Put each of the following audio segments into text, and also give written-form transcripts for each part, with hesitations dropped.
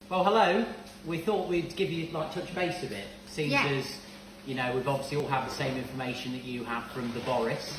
Well, hello. We thought we'd give you touch base a bit, seeing as we've obviously all had the same information that you have from the Boris.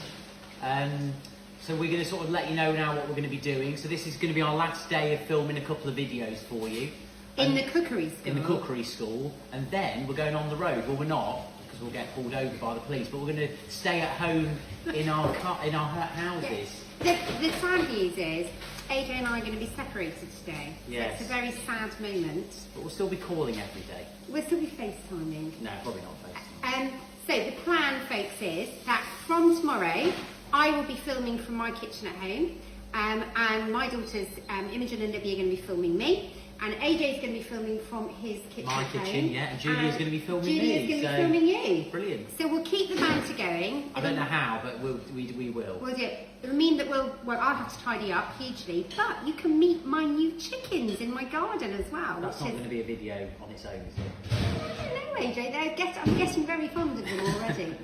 So we're going to sort of let you know now what we're going to be doing. So this is going to be our last day of filming a couple of videos for you. In the cookery school. In the cookery school, and then we're going on the road. Well, we're not, because we'll get pulled over by the police. But we're going to stay at home in our houses. The sad news is, AJ and I are going to be separated today. Yes. So it's a very sad moment. But we'll still be calling every day. We'll still be FaceTiming. No, probably not FaceTime. So the plan, folks, is that from tomorrow, I will be filming from my kitchen at home, and my daughters, Imogen and Libby, are going to be filming me, and AJ's going to be filming from his kitchen My at kitchen, home, yeah, and Julia's going to be filming me. Julia's going to be filming you. Brilliant. So we'll keep the banter going. I don't know how, but we will. We'll do it. It'll mean that I'll have to tidy up hugely, but you can meet my new chickens in my garden as well. That's not going to be a video on its own, is it? I don't know, AJ. I'm getting very fond of them already.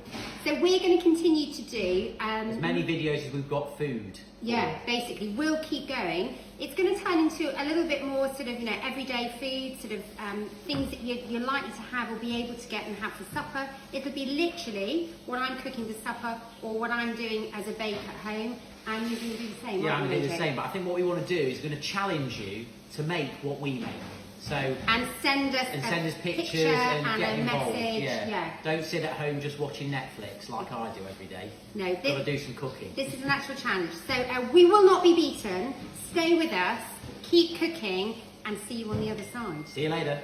So we're going to continue to do as many videos as we've got food. Yeah, basically, we'll keep going. It's going to turn into a little bit more sort of, everyday food, sort of things that you're likely to have or be able to get and have for supper. It'll be literally what I'm cooking for supper or what I'm doing as a bake at home, and you're going to do the same. Yeah, I'm going to do the same, but I think what we want to do is going to challenge you to make what we make. So send us pictures and get a involved. message. Yeah. Don't sit at home just watching Netflix like I do every day. No, got to do some cooking. This is an actual challenge. So we will not be beaten. Stay with us, keep cooking, and see you on the other side. See you later.